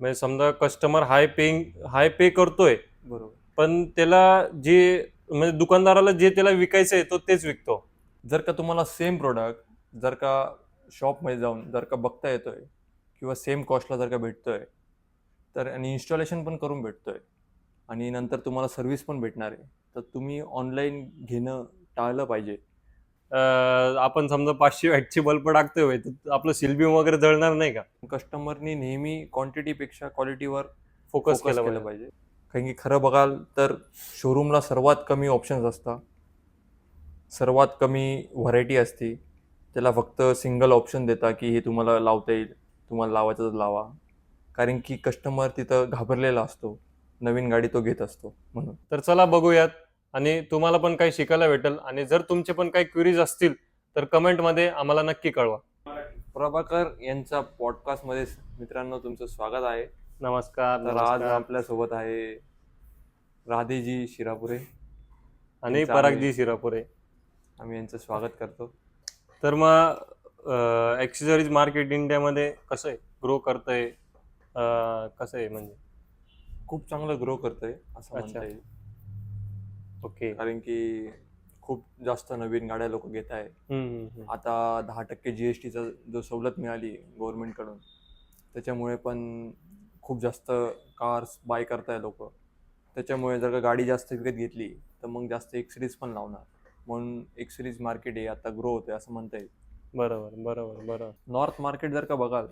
म्हणजे समजा कस्टमर हाय पे करतोय, बरोबर. पण त्याला जे म्हणजे दुकानदाराला जे त्याला विकायचं आहे तो तेच विकतो. जर का तुम्हाला सेम प्रोडक्ट जर का शॉपमध्ये जाऊन जर का बघता येतोय किंवा सेम कॉस्टला जर का भेटतोय, तर आणि इन्स्टॉलेशन पण करून भेटतोय आणि नंतर तुम्हाला सर्व्हिस पण भेटणार आहे, तर तुम्ही ऑनलाईन घेणं टाळलं पाहिजे. आपण समजा 500 वॅटची बल्ब टाकतोय, तर आपलं सिलबिम वगैरे जळणार नाही का? कस्टमरनी नेहमी क्वांटिटीपेक्षा क्वालिटीवर फोकस फोकस केला केलं पाहिजे. पाहिजे. कारण की खरं बघाल तर शोरूमला सर्वात कमी ऑप्शन्स असतात, सर्वात कमी व्हरायटी असते. त्याला फक्त सिंगल ऑप्शन देता की हे तुम्हाला लावता येईल, तुम्हाला लावायचं तर लावा. कारण की कस्टमर तिथं घाबरलेला असतो, नवीन गाडी तो घेत असतो म्हणून. तर चला बघूयात आणि तुम्हाला पण काही शिकायला भेटेल आणि जर तुमचे पण काही क्वेरीज असतील तर कमेंटमध्ये आम्हाला नक्की कळवा. प्रभाकर यांच्या पॉडकास्टमध्ये मित्रांनो तुमचं स्वागत आहे. नमस्कार, तर आज नमस्कार. आपल्यासोबत आहे राधेजी शिरापुरे. आणि यांचं परागजी शिरापुरे. आम्ही यांचं स्वागत करतो. तर मग ॲक्सेसरीज मार्केट इंडियामध्ये कसं आहे, ग्रो करतंय, कसं आहे म्हणजे? खूप चांगलं ग्रो करतंय असं अच्छा. म्हणता येईल. ओके. कारण की खूप जास्त नवीन गाड्या लोक घेत आहे. आता 10% GSTचा जो सवलत मिळाली गव्हर्नमेंटकडून, त्याच्यामुळे पण खूप जास्त कार्स बाय करताय लोक. त्याच्यामुळे जर का गाडी जास्त विकत घेतली तर मग जास्त एक सिरीज पण लावणार, म्हणून एक सिरीज मार्केट आहे आता ग्रो होते असं म्हणता येईल. बरोबर, बरोबर, बरोबर. नॉर्थ मार्केट जर का बघाल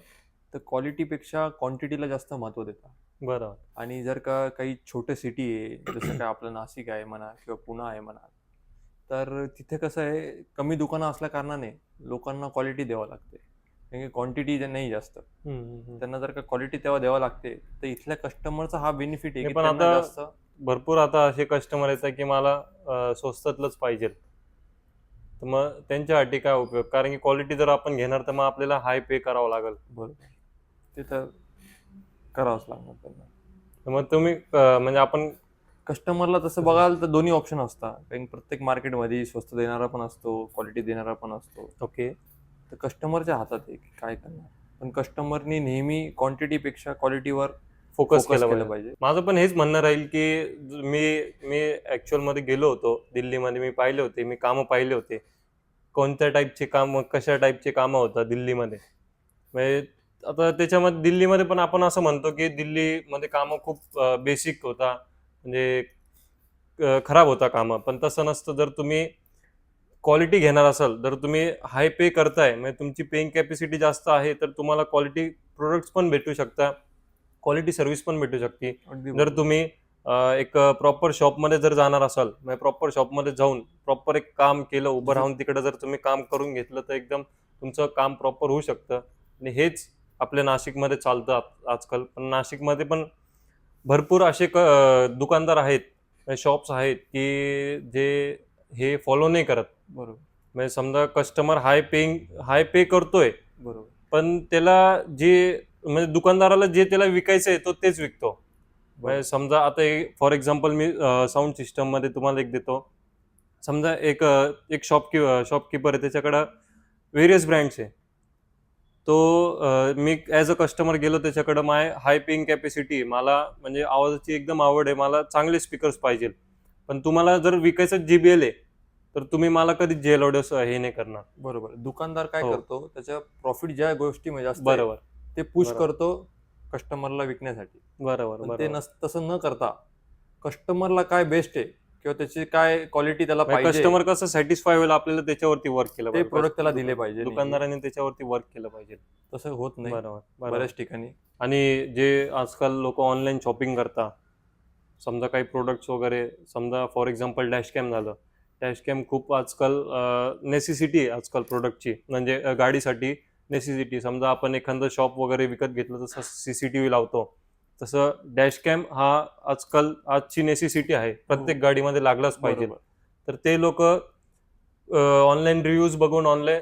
तर क्वालिटीपेक्षा क्वांटिटीला जास्त महत्त्व देतात. बरोबर. आणि जर का काही छोटे सिटी आहे जसं काय आपलं नाशिक आहे म्हणा किंवा पुणे आहे म्हणा, तर तिथे कसं आहे कमी दुकानं असल्या कारणाने लोकांना क्वालिटी द्यावं लागते. कारण की क्वांटिटी नाही जास्त, त्यांना जर का क्वालिटी तेव्हा द्यावं लागते, तर इथल्या कस्टमरचा हा बेनिफिट आहे नाही की पण त्यांना आता जास्त. भरपूर आता असे कस्टमर येतात की मला स्वस्तातलंच पाहिजे. तर मग त्यांच्यासाठी काय उपयोग? कारण की क्वालिटी जर आपण घेणार तर मग आपल्याला हाय पे करावं लागेल. बरोबर, ते तर करावंच लागणार त्यांना. तर मग तुम्ही म्हणजे आपण कस्टमरला तसं बघाल तर दोन्ही ऑप्शन असतात, कारण प्रत्येक मार्केटमध्ये स्वस्त देणारा पण असतो, क्वालिटी देणारा पण असतो. ओके. तर कस्टमरच्या हातात आहे की काय करणार. पण कस्टमरनी नेहमी क्वांटिटीपेक्षा क्वालिटीवर फोकस फोकस केला केलं पाहिजे. पाहिजे. माझं पण हेच म्हणणं राहील की मी मी ॲक्च्युअलमध्ये गेलो होतो दिल्लीमध्ये. मी पाहिले होते, मी कामं पाहिले होते. कोणत्या टाईपचे कामं, कशा टाईपचे कामं होतात दिल्लीमध्ये. म्हणजे आता त्याच्यामध्ये दिल्लीमध्ये पण आपण असं म्हणतो की दिल्लीमध्ये कामं खूप बेसिक होता. म्हणजे खराब होता कामं. पण तसं नसतं. जर तुम्ही क्वालिटी घेणार असाल, जर तुम्ही हाय पे करताय, म्हणजे तुमची पेइंग कॅपॅसिटी जास्त आहे, तर तुम्हाला क्वालिटी प्रॉडक्ट्स पण भेटू शकतात. क्वालिटी सर्व्हिस पण भेटू शकते. अगदी जर बरोबर. तुम्ही एक प्रॉपर शॉपमध्ये जर जाणार असाल, म्हणजे प्रॉपर शॉपमध्ये जाऊन प्रॉपर एक काम केलं, उभं जसं राहून तिकडे जर तुम्ही काम करून घेतलं, तर एकदम तुमचं काम प्रॉपर होऊ शकतं. आणि हेच आपल्या नाशिकमध्ये चालतं आजकाल. पण नाशिकमध्ये पण भरपूर असे दुकानदार आहेत, शॉप्स आहेत, की जे हे फॉलो नाही करत. बरोबर. म्हणजे समजा कस्टमर हाय पे करतोय, बरोबर. पण त्याला जे म्हणजे दुकानदाराला जे त्याला विकायचं आहे तो तेच विकतो. म्हणजे बरोबर. समजा आता फॉर एक्झाम्पल मी साऊंड सिस्टममध्ये तुम्हाला एक देतो. समजा एक शॉपकीपर आहे, त्याच्याकडं व्हेरियस ब्रँड्स आहे. तो मी ॲज अ कस्टमर गेलो त्याच्याकडं, हाय पेइंग कॅपॅसिटी, मला म्हणजे आवाजाची एकदम आवड आहे, मला चांगले स्पीकर्स पाहिजे. पण तुम्हाला जर विकायचं JBL आहे, तर तुम्ही मला कधीच JL हे नाही करणार. बरोबर. दुकानदार काय हो. करतो, त्याच्या प्रॉफिट ज्या गोष्टीमध्ये जास्त आहे, बरोबर, ते पुश बरोबर, करतो कस्टमरला विकण्यासाठी. बरोबर, पण ते बरोबर. तसं न करता कस्टमरला काय बेस्ट आहे किंवा त्याची काय क्वालिटी त्याला म्हणजे पाहिजे, कस्टमर कसं सॅटिस्फाय होईल आपल्याला त्याच्यावरती वर्क केलं ते पाहिजे. प्रोडक्ट त्याला दिले पाहिजे. नेहमी दुकानदाराने त्याच्यावरती वर्क केलं पाहिजे. तसं होत नाही बरोबर, बरोबर. बऱ्याच ठिकाणी. आणि जे आजकाल लोक ऑनलाईन शॉपिंग करतात, समजा काही प्रोडक्ट्स वगैरे, समजा फॉर एक्झाम्पल डॅशकॅम झालं. डॅशकॅम खूप आजकाल नेसेसिटी आहे आजकाल प्रोडक्टची, म्हणजे गाडीसाठी नेसेसिटी. समजा आपण एखादं शॉप वगैरे विकत घेतलं, तसं CCTV लावतो, तसं डॅशकॅम हा आजची नेसेसिटी आहे. हो. प्रत्येक गाडीमध्ये लागलाच पाहिजे. बरोबर. तर ते लोक ऑनलाईन रिव्ह्यूज बघून ऑनलाईन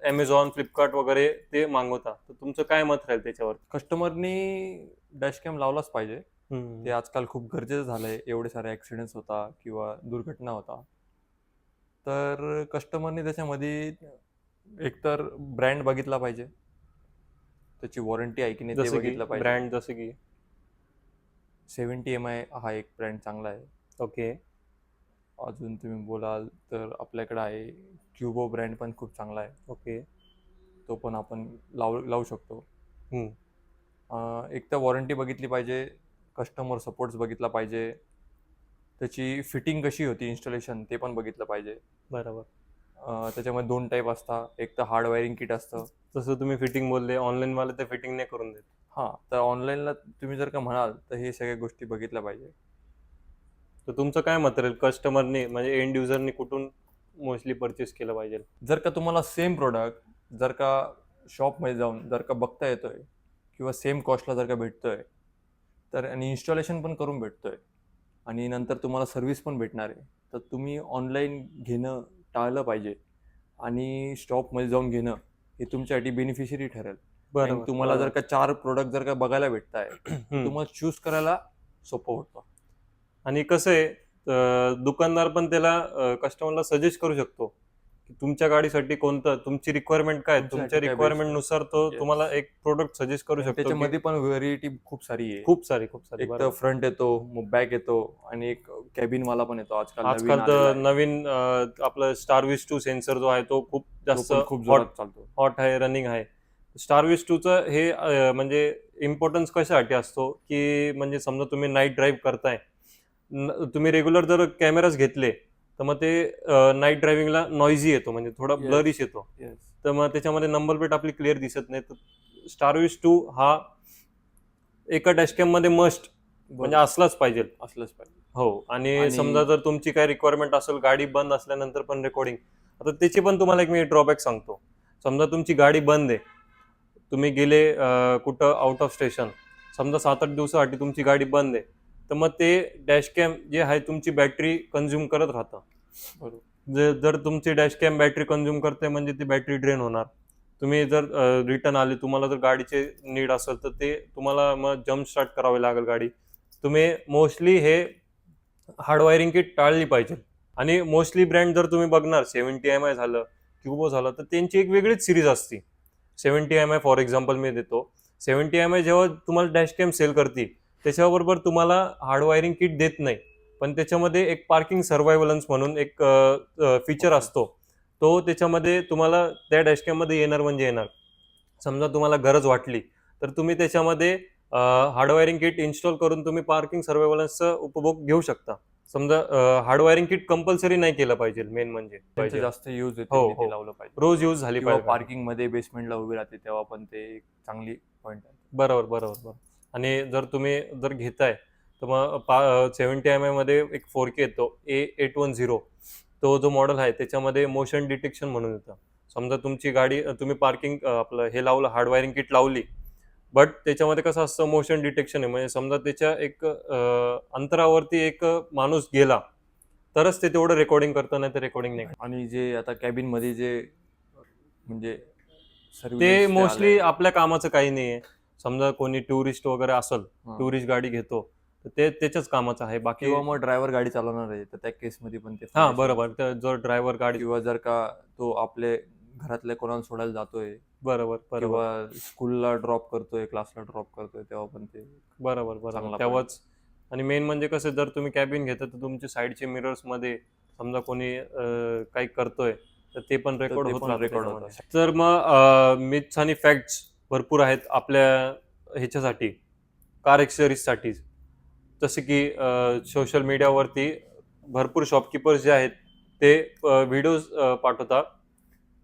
Amazon, फ्लिपकार्ट वगैरे ते मागवतात. तर तुमचं काय मत राहील त्याच्यावर? कस्टमरनी डॅशकॅम लावलाच पाहिजे. ते हम्म. आजकाल खूप गरजेचं झालंय. एवढे सारे ॲक्सिडेंट्स होता किंवा दुर्घटना होता. तर कस्टमरनी त्याच्यामध्ये एकतर ब्रँड बघितला पाहिजे. त्याची वॉरंटी आहे की नाही ते जसं की बघितलं पाहिजे. ब्रँड जसं की 70 MI हा एक ब्रँड चांगला आहे. ओके. अजून तुम्ही बोलाल तर आपल्याकडे आहे क्युबो ब्रँड पण खूप चांगला आहे. ओके. तो पण आपण लावू शकतो. हम्म. एक तर वॉरंटी बघितली पाहिजे, कस्टमर सपोर्ट्स बघितला पाहिजे, त्याची फिटिंग कशी होती इन्स्टॉलेशन ते पण बघितलं पाहिजे. बरोबर. त्याच्यामध्ये 2 टाईप असतात, एक तर हार्ड वायरिंग किट असतं. जसं तुम्ही फिटिंग बोलले, ऑनलाईन वाले ते फिटिंग नाही करून देत. हां, तर ऑनलाईनला तुम्ही जर का म्हणाल तर हे सगळ्या गोष्टी बघितल्या पाहिजे. तर तुमचं काय मत राहील, कस्टमरनी म्हणजे एंड युजरनी कुठून मोस्टली परचेस केलं पाहिजे? जर का तुम्हाला सेम प्रोडक्ट जर का शॉपमध्ये जाऊन जर का बघता येतोय किंवा सेम कॉस्टला जर का भेटतोय तर, आणि इन्स्टॉलेशन पण करून भेटतोय आणि नंतर तुम्हाला सर्व्हिस पण भेटणार आहे, तर तुम्ही ऑनलाईन घेणं टाळलं पाहिजे आणि शॉपमध्ये जाऊन घेणं हे तुमच्यासाठी बेनिफिशियरी ठरेल. आणि बरोबर. तुम्हाला जर का 4 प्रोडक्ट जर का बघायला भेटताय तर तुम्हाला चूज करायला सोपं होतं. आणि कसं आहे, दुकानदार पण त्याला कस्टमरला सजेस्ट करू शकतो की तुमच्या गाडीसाठी कोणतं, तुमची रिक्वायरमेंट काय, तुमच्यासाठी तुमच्या काय रिक्वायरमेंट best नुसार तो Yes. तुम्हाला एक प्रोडक्ट सजेस्ट करू आणि शकतो. की त्याच्यामध्ये पण व्हेरायटी खूप सारी आहे. खूप सारी एक तर बरोबर. फ्रंट येतो, मग बॅक येतो आणि एक कॅबिन वाला पण येतो. आजकाल नवीन आजकाल आलेला तर आहे. नवीन आपलं स्टारविस 2 सेन्सर जो आहे तो खूप तो जास्त पण खूप जोरात चालतो. हॉट आहे, रनिंग आहे. स्टारविस 2चं हे म्हणजे इम्पॉर्टन्स कशासाठी असतो की म्हणजे समजा तुम्ही नाईट ड्राईव्ह करताय, तुम्ही रेग्युलर जर कॅमेराज घेतले तर मग ते नाईट ड्रायव्हिंगला नॉइझी येतो, म्हणजे थोडा Yes. ब्लरिश येतो. Yes. तर मग त्याच्यामध्ये नंबर प्लेट आपली क्लिअर दिसत नाही. तर स्टारविस 2 हा एका डॅशकॅम मध्ये मस्ट म्हणजे असलाच पाहिजे. असलंच पाहिजे. हो. आणि आणि- समजा जर तुमची काय रिक्वायरमेंट असेल, गाडी बंद असल्यानंतर पण रेकॉर्डिंग, आता त्याची पण तुम्हाला एक मी ड्रॉबॅक सांगतो. समजा तुमची गाडी बंद आहे, तुम्ही गेले कुठं आउट ऑफ स्टेशन, समजा 7-8 दिवसासाठी तुमची गाडी बंद आहे, तर मग ते डॅशकॅम जे आहे तुमची बॅटरी कंझ्युम करत राहतं. बरोबर. जर तुमची डॅशकॅम बॅटरी कंझ्युम करते म्हणजे ती बॅटरी ड्रेन होणार. तुम्ही जर रिटर्न आले, तुम्हाला जर गाडीचे नीड असेल तर ते तुम्हाला मग जम्प स्टार्ट करावी लागेल गाडी. तुम्ही मोस्टली हे हार्ड वायरिंग किट टाळली पाहिजे. आणि मोस्टली ब्रँड जर तुम्ही बघणार, 70 MI झालं, क्युबो झालं, तर त्यांची एक वेगळीच सिरीज असते. 70 MI फॉर एक्झाम्पल मी देतो. 70 MI जेव्हा तुम्हाला डॅशकॅम सेल करते, त्याच्याबरोबर तुम्हाला हार्ड वायरिंग किट देत नाही, पण त्याच्यामध्ये एक पार्किंग सर्व्हायव्हलन्स म्हणून एक फीचर असतो. तो त्याच्यामध्ये तुम्हाला त्या डॅशकॅम मध्ये येणार म्हणजे येणार. समजा तुम्हाला गरज वाटली तर तुम्ही त्याच्यामध्ये हार्ड वायरिंग किट इन्स्टॉल करून तुम्ही पार्किंग सर्व्हायव्हलन्सचा उपभोग घेऊ शकता. समजा हार्ड वायरिंग किट कंपल्सरी नाही केलं पाहिजे, मेन म्हणजे त्यांचं जास्त यूज हो, येते हो. ते लावलं पाहिजे. रोज यूज झाली किंवा पाहिजे. पार्किंग मध्ये बेसमेंटला उभी राहते तेव्हा पण ते एक चांगली पॉइंट आहे. बरोबर. आणि जर तुम्ही जर घेताय तर मग 70 MI मध्ये एक 4K येतो, A810, तो जो मॉडेल आहे त्याच्यामध्ये मोशन डिटेक्शन म्हणून येतं. समजा तुमची गाडी तुम्ही पार्किंग आपलं हे लावलं, हार्ड वायरिंग किट लावली, बट त्याच्यामध्ये कसं असतं, मोशन डिटेक्शन आहे. म्हणजे समजा त्याच्या एक अंतरावरती एक माणूस गेला तरच ते तेवढं रेकॉर्डिंग करतं, नाही तर रेकॉर्डिंग नाही. आणि जे आता कॅबिन मध्ये जे म्हणजे ते surveillance मोस्टली आलंय, आपल्या कामाचं काही नाहीये. समजा कोणी टुरिस्ट वगैरे असेल, हां. टुरिस्ट गाडी घेतो, तर ते त्याच्याच कामाचं आहे. बाकी किंवा मग ड्रायव्हर गाडी चालवणार आहे तर त्या केस मध्ये पण ते हा फायदेशीर बरोबर, असतं. तर जर ड्रायव्हर गाडी किंवा जर का तो आपले घरातल्या कोणाला सोडायला जातोय बरोबर किंवा स्कूलला ड्रॉप करतोय, क्लासला ड्रॉप करतोय, तेव्हा पण ते बरोबर चांगला तेव्हाच. आणि मेन म्हणजे कसं, जर तुम्ही कॅबिन घेता तर तुमच्या साईडचे मिरर्स मध्ये समजा कोणी काही करतोय तर ते पण रेकॉर्ड ते होत पण राहतं record त्याच्यामध्ये. होतं. तर मग मिथ्स आणि फॅक्ट्स भरपूर आहेत आपल्या ह्याच्यासाठी, कार साठी. जसं की सोशल मीडियावरती भरपूर शॉपकीपर्स जे आहेत ते व्हिडिओज पाठवतात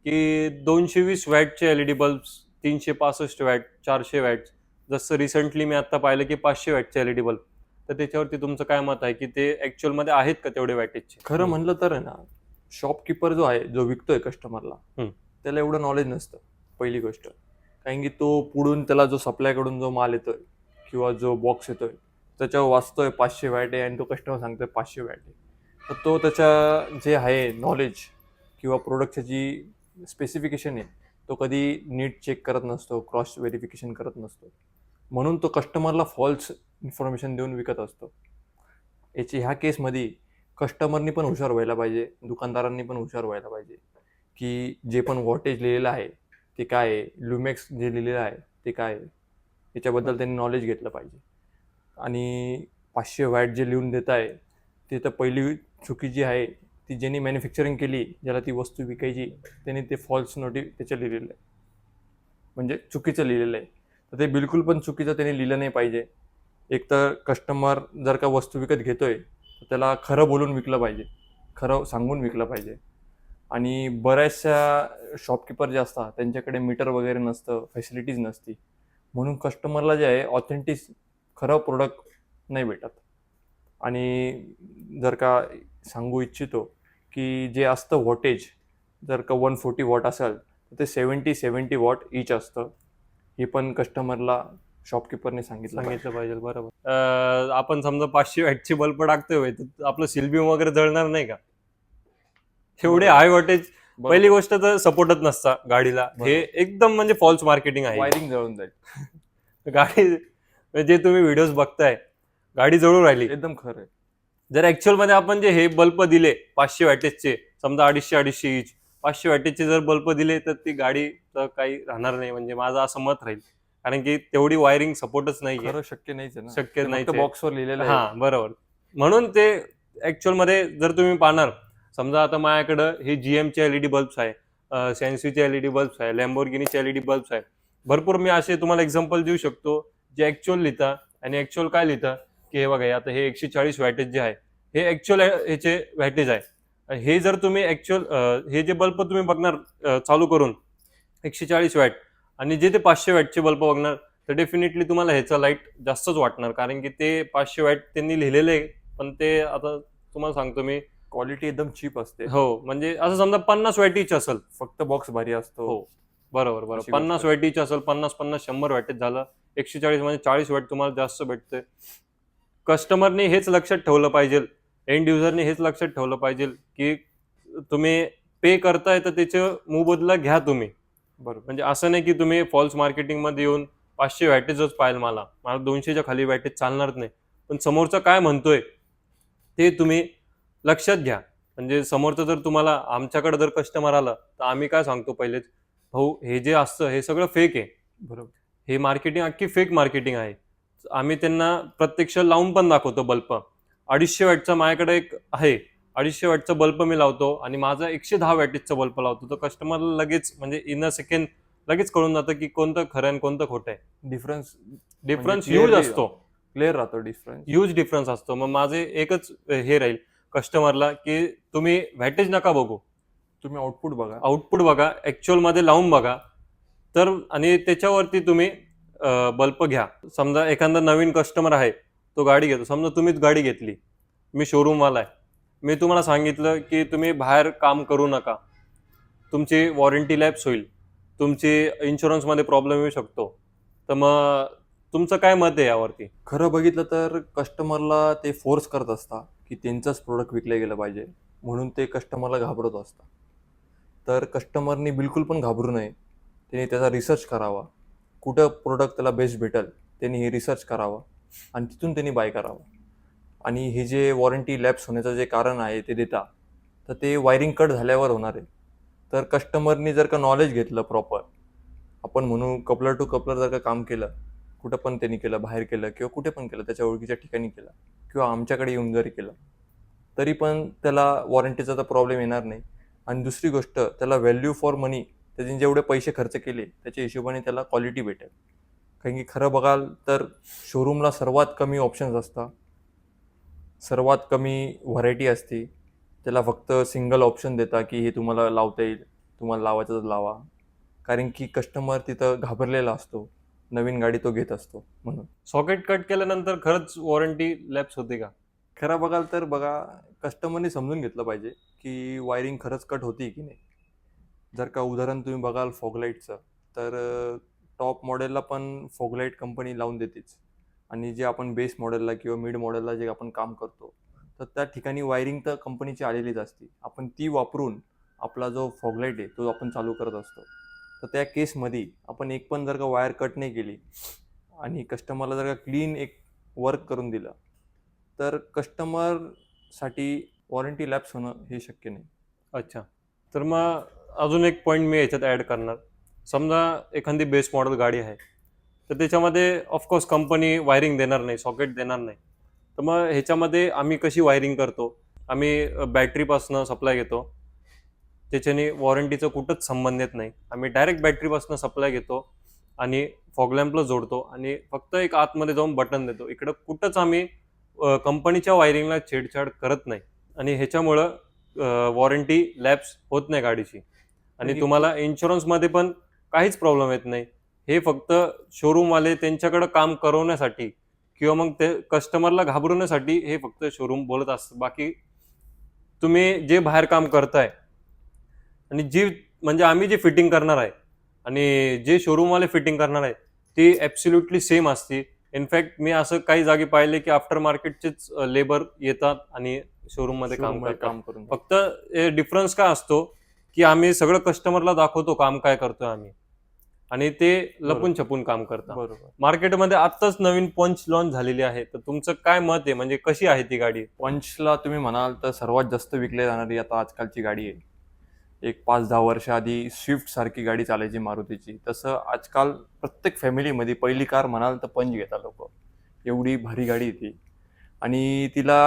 की 220 वॅटचे LED बल्ब्स, 365 वॅट, 400 वॅट. जसं रिसेंटली मी आता पाहिलं की 500 वॅटचे LED बल्ब. तर त्याच्यावरती तुमचं काय मत आहे की ते ऍक्च्युअल मध्ये आहेत का तेवढे वॅटेजचे? खरं म्हणलं तर आहे ना, शॉपकीपर जो आहे, जो विकतोय कस्टमरला, हम्म. त्याला एवढं नॉलेज नसतं पहिली गोष्ट. कारण की तो पुढून त्याला जो सप्लायकडून जो माल येतोय किंवा जो बॉक्स येतोय त्याच्यावर वाचतोय 500 वॅट आहे आणि तो कस्टमर सांगतोय 500 वॅट आहे. तर तो त्याच्या जे आहे नॉलेज किंवा प्रोडक्टची जी स्पेसिफिकेशन आहे तो कधी नीट चेक करत नसतो, क्रॉस व्हेरिफिकेशन करत नसतो. म्हणून तो कस्टमरला फॉल्स इन्फॉर्मेशन देऊन विकत असतो. ह्या केसमध्ये कस्टमरनी पण हुशार व्हायला पाहिजे, दुकानदारांनी पण हुशार व्हायला पाहिजे की जे पण वॉटेज लिहिलेलं आहे ते काय आहे, ल्युमेक्स जे लिहिलेलं आहे ते काय आहे याच्याबद्दल त्यांनी नॉलेज घेतलं पाहिजे. आणि 500 वॅट जे लिहून देत आहे ते तर पहिली चुकी जी आहे ती ज्यांनी मॅन्युफॅक्चरिंग केली, ज्याला ती वस्तू विकायची, त्यांनी ते फॉल्स त्याच्या लिहिलेलं आहे, म्हणजे चुकीचं लिहिलेलं आहे. तर ते बिलकुल पण चुकीचं त्यांनी लिहिलं नाही पाहिजे. एक तर कस्टमर जर का वस्तू विकत घेतोय तर त्याला खरं बोलून विकलं पाहिजे, खरं सांगून विकलं पाहिजे. आणि बऱ्याचशा शॉपकीपर जे असतात त्यांच्याकडे मीटर वगैरे नसतं, फॅसिलिटीज नसती, म्हणून कस्टमरला जे आहे ऑथेंटिक खरं प्रोडक्ट नाही भेटत. आणि जर का सांगू इच्छितो की जे असतं वॉटेज, जर का 140 वॉट असेल तर ते 70 वॉट ईच असतं. हे पण कस्टमरला शॉपकीपरने सांगितलं पाहिजे. बरोबर. आपण समजा 500 वॅटची बल्ब टाकतोय तर आपलं सिलबीम वगैरे जळणार नाही का? एवढे हाय वॉटेज पहिली गोष्ट तर सपोर्टच नसता गाडीला. हे एकदम म्हणजे फॉल्स मार्केटिंग आहे. वायरिंग जळून जाईल. गाडी जे तुम्ही व्हिडिओज बघताय, गाडी जळून राहिली. एकदम खरं आहे. जर ऍक्च्युअल मध्ये आपण जे हे बल्ब दिले 500 वॅटेजचे, समजा 250 इंच 500 वॅटेजचे जर बल्ब दिले तर ती गाडी तर काही राहणार नाही, म्हणजे माझं असं मत राहील. कारण की तेवढी वायरिंग सपोर्टच नाहीये. खरं शक्य नाहीच आहे ना. शक्य नाही. बॉक्सवर लिहिलेलं आहे. हा बरोबर. म्हणून ते ऍक्च्युअल मध्ये जर तुम्ही पाहणार, समजा आता माझ्याकडं हे जीएमचे एलईडी बल्ब्स आहे, सॅन्सीचे एलईडी बल्ब्स आहे, लॅम्बोर्गिनीचे एलईडी बल्ब्स आहे. भरपूर मी असे तुम्हाला एक्झाम्पल देऊ शकतो जे ऍक्च्युअल लिहिता आणि ऍक्च्युअल काय लिहिता की हे बघा आता हे 140 वॅटेज जे आहे हे ऍक्च्युअल ह्याचे वॅटेज आहे. हे जर तुम्ही ऍक्च्युअल हे जे बल्ब तुम्ही बघणार चालू करून 140 वॅट आणि जे ते 500 वॅटचे बल्ब बघणार तर डेफिनेटली तुम्हाला ह्याचा लाईट जास्तच वाटणार, कारण की ते 500 वॅट त्यांनी लिहिलेले आहे, पण ते आता तुम्हाला सांगतो मी क्वालिटी एकदम चीप असते. हो, म्हणजे असं समजा 50 वॅटीच असेल, फक्त बॉक्स भारी असतो. हो बरोबर. 50 वॅटीच असेल, 50-100 वॅटेज झालं, 140 म्हणजे 40 वॅट तुम्हाला जास्त भेटते. कस्टमरने हेच लक्षात ठेवलं पाहिजे, एंड युजरने हेच लक्षात ठेवलं पाहिजे की तुम्ही पे करताय तर त्याचं मोबदला घ्या तुम्ही. बरोबर. म्हणजे असं नाही की तुम्ही फॉल्स मार्केटिंग मध्ये येऊन 500 वॅटेजच पाहिजे, मला 200च्या खाली वॅटेज चालणार नाही, पण समोरचा काय म्हणतोय ते तुम्ही लक्षात घ्या. म्हणजे समोरचं जर तुम्हाला आमच्याकडे जर कस्टमर आला तर आम्ही काय सांगतो पहिलेच, भाऊ हे जे असतं हे सगळं फेक आहे. बरोबर. हे मार्केटिंग अख्खी फेक मार्केटिंग आहे. आम्ही त्यांना प्रत्यक्ष लावून पण दाखवतो बल्ब. 250 वॅटचा माझ्याकडे एक आहे, 250 वॅटचा बल्ब मी लावतो आणि माझा 110 वॅटेजचा बल्ब लावतो, तर कस्टमरला लगेच म्हणजे इन अ सेकंड लगेच कळून जातं की कोणतं खरं आणि कोणतं खोटं आहे. डिफरन्स ह्यूज असतो, क्लिअर राहतो डिफरन्स, ह्यूज डिफरन्स असतो. मग माझे एकच हे राहील कस्टमरला की तुम्ही व्हॅटेज नका बघू, तुम्ही आउटपुट बघा, ऍक्च्युअल मध्ये लावून बघा, तर आणि त्याच्यावरती तुम्ही बल्ब घ्या. समजा एखादा नवीन कस्टमर आहे, तो गाडी घेतो, समजा तुम्हीच गाडी घेतली, मी शोरूमवाला आहे, मी तुम्हाला सांगितलं की तुम्ही बाहेर काम करू नका, तुमची वॉरंटी लॅप्स होईल, तुमची इन्शुरन्समध्ये प्रॉब्लेम येऊ शकतो, तर मग तुमचं काय मत आहे यावरती? खरं बघितलं तर कस्टमरला ते फोर्स करत असतात की त्यांचंच प्रोडक्ट विकलं गेलं पाहिजे, म्हणून ते कस्टमरला घाबरत असतात. तर कस्टमरनी बिलकुल पण घाबरू नये, त्यांनी त्याचा रिसर्च करावा, कुठं प्रोडक्ट त्याला बेस्ट भेटेल त्यांनी हे रिसर्च करावं आणि तिथून त्यांनी बाय करावं. आणि हे जे वॉरंटी लॅप्स होण्याचं जे कारण आहे ते देता, तर ते वायरिंग कट झाल्यावर होणार आहे. तर कस्टमरनी जर का नॉलेज घेतलं प्रॉपर, आपण म्हणू कपलर टू कपलर जर का काम केलं, कुठं पण त्यांनी केलं, बाहेर केलं किंवा कुठे पण केलं, त्याच्या ओळखीच्या ठिकाणी केलं किंवा आमच्याकडे येऊन जरी केलं, तरी पण त्याला वॉरंटीचा तर प्रॉब्लेम येणार नाही. आणि दुसरी गोष्ट, त्याला व्हॅल्यू फॉर मनी, त्याने जेवढे पैसे खर्च केले त्याच्या हिशोबाने त्याला क्वालिटी भेटेल. कारण की खरं बघाल तर शोरूमला सर्वात कमी ऑप्शन्स असतात, सर्वात कमी व्हरायटी असते. त्याला फक्त सिंगल ऑप्शन देता की हे तुम्हाला लावता येईल, तुम्हाला लावायचं तर लावा. कारण की कस्टमर तिथं घाबरलेला असतो, नवीन गाडी तो घेत असतो म्हणून. सॉकेट कट केल्यानंतर खरंच वॉरंटी लॅप्स होते का? खरं बघाल तर बघा, कस्टमरने समजून घेतलं पाहिजे की वायरिंग खरंच कट होती की नाही. जर का उदाहरण तुम्ही बघाल फॉगलाईटचं, तर टॉप मॉडेलला पण फॉगलाईट कंपनी लावून देतेच. आणि जे आपण बेस मॉडेलला किंवा मिड मॉडेलला जे आपण काम करतो, तर त्या ठिकाणी वायरिंग तर कंपनीची आलेलीच असते. आपण ती वापरून आपला जो फॉगलाईट आहे तो आपण चालू करत असतो. तर त्या केसमध्ये आपण एक पण जर का वायर कट नाही केली आणि कस्टमरला जर का क्लीन एक वर्क करून दिलं, तर कस्टमरसाठी वॉरंटी लॅप्स होणं हे शक्य नाही. अच्छा, तर मग अजून एक पॉईंट मी याच्यात ऍड करणार. समजा एखादी बेस मॉडेल गाडी आहे तर त्याच्यामध्ये ऑफकोर्स कंपनी वायरिंग देणार नाही, सॉकेट देणार नाही. तर मग ह्याच्यामध्ये आम्ही कशी वायरिंग करतो, आम्ही बॅटरीपासून सप्लाय घेतो. त्याच्याने वॉरंटीचं कुठंच संबंध येत नाही. आम्ही डायरेक्ट बॅटरीपासून सप्लाय घेतो आणि फॉग लॅम्पला जोडतो आणि फक्त एक आतमध्ये जाऊन बटन देतो. इकडं कुठंच आम्ही कंपनीच्या वायरिंगला छेडछाड करत नाही आणि ह्याच्यामुळं वॉरंटी लॅप्स होत नाही गाडीची आणि तुम्हाला इन्शुरन्समध्ये पण काहीच प्रॉब्लेम येत नाही. हे फक्त शोरूमवाले त्यांच्याकडे काम करवण्यासाठी किंवा मग ते कस्टमरला घाबरवण्यासाठी हे फक्त शोरूम बोलत असतं. बाकी तुम्ही जे बाहेर काम करताय आणि जी म्हणजे आम्ही जे फिटिंग करणार आहे आणि जे शोरूमवाले फिटिंग करणार आहे ती ॲब्सोल्युटली सेम असते. इनफॅक्ट मी असं काही जागी पाहिले की आफ्टर मार्केटचेच लेबर येतात आणि शोरूममध्ये काम Showroom मध्ये करतात. काम करून फक्त डिफरन्स काय असतो की आम्ही सगळं कस्टमरला दाखवतो काम काय करतोय आम्ही आणि ते लपून छपून काम करतात. बरोबर. मार्केटमध्ये आत्ताच नवीन पंच लॉन्च झालेली आहे, तर तुमचं काय मत आहे, म्हणजे कशी आहे ती गाडी? पंचला तुम्ही म्हणाल तर सर्वात जास्त विकली जाणारी आता आजकालची गाडी आहे. एक 5-10 वर्ष आधी स्विफ्ट सारखी गाडी चालायची मारुतीची, तसं आजकाल प्रत्येक फॅमिलीमध्ये पहिली कार म्हणाल तर पंच घेतात लोक. एवढी भारी गाडी आहे ती. आणि तिला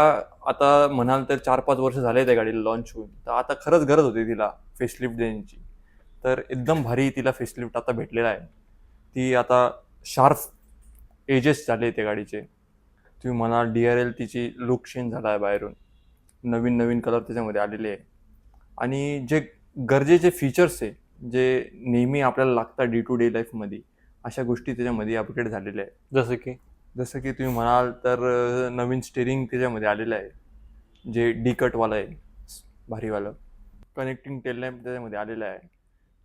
आता म्हणाल तर 4-5 वर्ष झाले त्या गाडीला लॉन्च होऊन, तर आता खरंच गरज होती तिला फेसलिफ्ट देण्याची. तर एकदम भारी तिला फेसलिफ्ट आता भेटलेला आहे. ती आता शार्प एजेस झाले त्या गाडीचे. तुम्ही म्हणाल DRL तिची लुक चेंज झाला आहे बाहेरून, नवीन नवीन कलर त्याच्यामध्ये आलेले आहे. आणि जे गरजेचे फीचर्स आहे, जे नेहमी आपल्याला लागतात डे टू डे लाईफमध्ये, अशा गोष्टी त्याच्यामध्ये अपग्रेड झालेल्या आहेत. जसं की तुम्ही म्हणाल तर नवीन स्टेरिंग त्याच्यामध्ये आलेलं आहे, जे डी कटवालं आहे, भारीवालं. कनेक्टिंग टेल लॅम्प त्याच्यामध्ये आलेला आहे,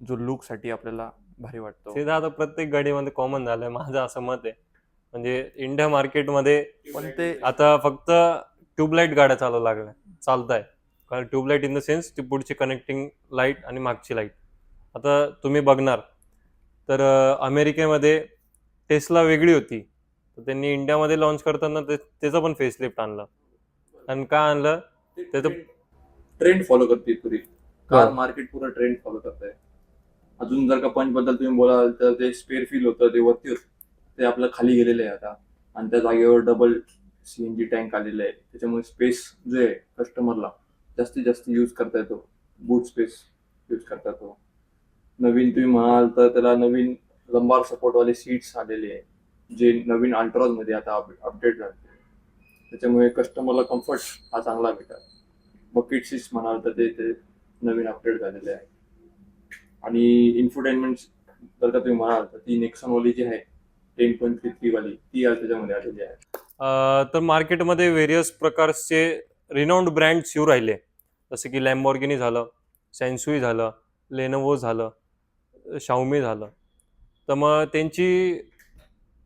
जो लुकसाठी आपल्याला भारी वाटतो. ते तर आता प्रत्येक गाडीमध्ये कॉमन झालंय, माझं असं मत आहे. म्हणजे इंडिया मार्केटमध्ये पण ते आता फक्त ट्यूबलाईट गाड्या चालू लागल्या, चालताय. कारण ट्यूबलाईट इन द सेन्स ती पुढची कनेक्टिंग लाईट आणि मागची लाईट. आता तुम्ही बघणार तर अमेरिकेमध्ये टेस्ला वेगळी होती, तर त्यांनी इंडियामध्ये लॉन्च करताना त्याचं पण फेसलिफ्ट आणलं. आणि का आणलं? त्याचं ट्रेंड फॉलो करते पुरी कार हो. मार्केट, पुरा ट्रेंड फॉलो करताय. अजून जर का पंच बद्दल तुम्ही बोलाल तर ते स्पेअर फील होतं, ते वरती होतं, ते आपलं खाली गेलेलं आहे आता. आणि त्या जागेवर डबल CNG टँक आलेलं आहे, त्याच्यामुळे स्पेस जे आहे कस्टमरला जास्तीत जास्त यूज करता येतो, बूट स्पेस यूज करता येतो. नवीन तुम्ही म्हणाल तर त्याला नवीन लंबार सपोर्टवाले सीट्स आलेले आहे, जे नवीन अल्ट्रॉज मध्ये आता अपडेट झाले. त्याच्यामुळे कस्टमरला कम्फर्ट हा चांगला भेटतात. बकेट सीट्स म्हणाल तर ते नवीन अपडेट झालेले आहे. आणि इन्फोटेनमेंट जर का तुम्ही म्हणाल तर ती नेक्सॉनवाली जी आहे 10.33 वाली, ती आज त्याच्यामध्ये आलेली आहे. तर मार्केटमध्ये व्हेरियस प्रकारचे रिनाऊंड ब्रँड्स येऊ राहिले, जसे की लॅम्बॉर्गिनी झालं, सॅन्सुई झालं, लेनोवो झालं, शाओमी झालं. तर मग त्यांची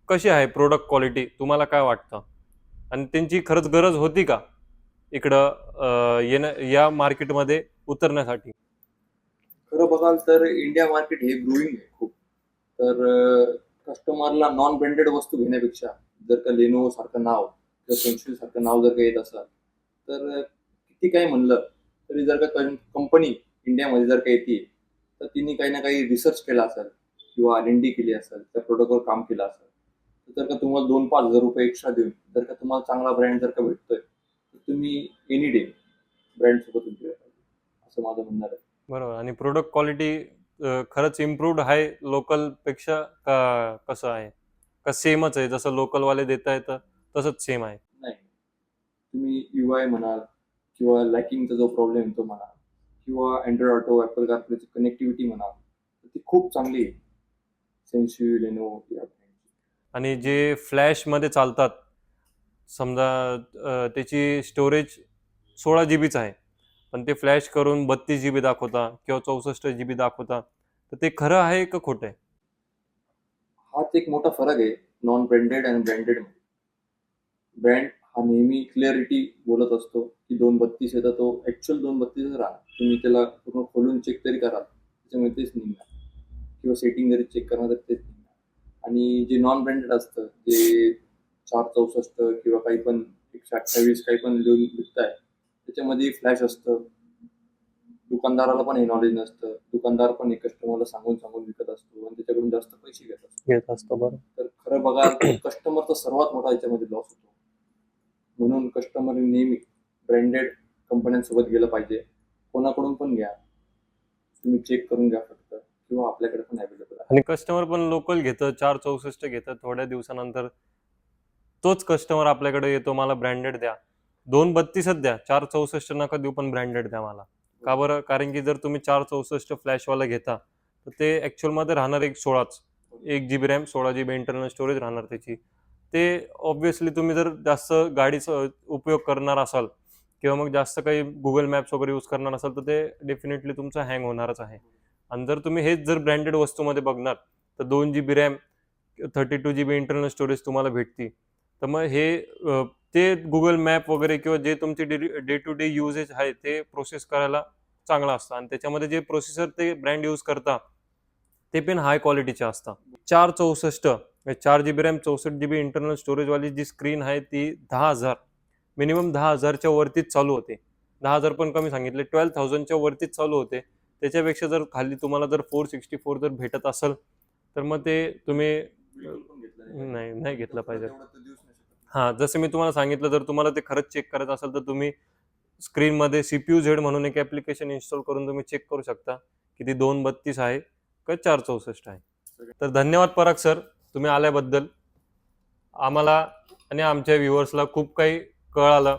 कशी आहे प्रोडक्ट क्वालिटी, तुम्हाला काय वाटतं? आणि त्यांची खरंच गरज होती का इकडं या मार्केटमध्ये उतरण्यासाठी? खरं बघाल तर इंडिया मार्केट हे ग्रोईंग आहे खूप. तर कस्टमरला नॉन ब्रँडेड वस्तू घेण्यापेक्षा जर का लेनोवो सारखं नाव किंवा सेन्चुरी सारखं नाव जर का येत असेल, तर किती काही म्हणलं तरी जर का कंपनी इंडियामध्ये जर का येते, तर तिने काही ना काही रिसर्च केला असेल किंवा R&D केली असेल, त्या प्रोडक्टवर काम केलं असेल, तर जर का तुम्हाला 2-5 हजार रुपये एक्स्ट्रा देऊन जर का तुम्हाला चांगला ब्रँड जर का भेटतोय, तर तुम्ही एनी डे ब्रँड सोबत उतरला पाहिजे, असं माझं म्हणणं आहे. बरोबर. आणि प्रोडक्ट क्वालिटी खरंच इम्प्रूव्ड आहे लोकल पेक्षा का कसं आहे? का सेमच आहे, जसं लोकलवाले देता येतं तसंच सेम आहे? नाही, तुम्ही UI म्हणाल किंवा लॅकिंगचा जो प्रॉब्लेम तो म्हणा किंवा अँड्रॉइड ऑटो, ॲपल कारप्लेची कनेक्टिव्हिटी म्हणा, तर ती खूप चांगली आहे सेन्च्युरी, लेनोवो या ब्रँडची. आणि जे फ्लॅशमध्ये चालतात, समजा त्याची स्टोरेज 16 जीबीच आहे, पण ते फ्लॅश करून 32 जीबी दाखवता किंवा 64 जीबी दाखवता, तर ते खरं आहे का खोटं आहे? हाच एक मोठा फरक आहे नॉन ब्रँडेड आणि ब्रँडेड मध्ये. ब्रँड हा नेहमी क्लिअरिटी बोलत असतो की 232 आहे तर तो ऍक्च्युअल 232च राहणार. तुम्ही त्याला पूर्ण खोलून चेक तरी करा, त्याच्यामुळे तेच निघणार, किंवा सेटिंग जरी चेक करणार तर तेच निघणार. आणि जे नॉन ब्रँडेड असतं, जे 464 किंवा काही पण 128 काही पण लिहून विकताय, त्याच्यामध्ये फ्लॅश असतं, दुकानदाराला पण हे नॉलेज नसतं, दुकानदार पण हे कस्टमरला सांगून सांगून विकत असतो आणि त्याच्याकडून जास्त पैसे घेत असतो. घेत असतो बरोबर. तर खरं बघाल तर कस्टमरचा सर्वात मोठा याच्यामध्ये लॉस होतो. म्हणून कस्टमर नेहमी ब्रँडेड कंपन्यांसोबत गेलं पाहिजे. कोणाकडून पण घ्या, तुम्ही चेक करून घ्या फक्त, किंवा आपल्याकडे पण अवेलेबल आहे. आणि कस्टमर पण लोकल घेतं, 464 घेतं, थोड्या दिवसानंतर तोच कस्टमर आपल्याकडे येतो, मला ब्रँडेड द्या, 232च द्या, 464 नका देऊ पण ब्रँडेड द्या मला. का बरं? कारण की जर तुम्ही 464 फ्लॅशवाला घेता तर ते ॲक्च्युअलमध्ये राहणार एक 16च, 1 GB RAM, 16 GB internal storage राहणार त्याची. ते ऑब्व्हियसली तुम्ही जर जास्त गाडीचा उपयोग करणार असाल किंवा मग जास्त काही गुगल मॅप्स वगैरे यूज करणार असाल तर ते डेफिनेटली तुमचं हँग होणारच आहे. आणि जर तुम्ही हेच जर ब्रँडेड वस्तूमध्ये बघणार तर 2 GB RAM, 32 GB internal storage तुम्हाला भेटती. तर मग हे ते गुगल मॅप वगैरे किंवा जे तुमचे डे टू डे युजेज आहे ते प्रोसेस करायला चांगलं असतं. आणि त्याच्यामध्ये जे प्रोसेसर ते ब्रँड यूज करता ते पण हाय क्वालिटीचे असतात. 464 4 GB रॅम, 64 GB इंटरनल स्टोरेजवाली जी स्क्रीन आहे ती 10,000, मिनिमम 10,000च्या वरतीच चालू होते. 10,000 पण कमी सांगितले, 12,000च्या वरतीच चालू होते. त्याच्यापेक्षा जर खाली तुम्हाला जर 464 जर भेटत असेल तर मग ते तुम्ही नाही घेतलं पाहिजे. हां, जसं मी तुम्हाला सांगितलं, जर तुम्हाला ते खरंच चेक करायचं असेल तर तुम्ही स्क्रीनमध्ये CPU Z म्हणून एक ॲप्लिकेशन इन्स्टॉल करून तुम्ही चेक करू शकता की ती 232 आहे का 464 आहे. तर धन्यवाद पराग सर, तुम्ही आल्याबद्दल. आम्हाला आणि आमच्या व्ह्युअर्सला खूप काही कळालं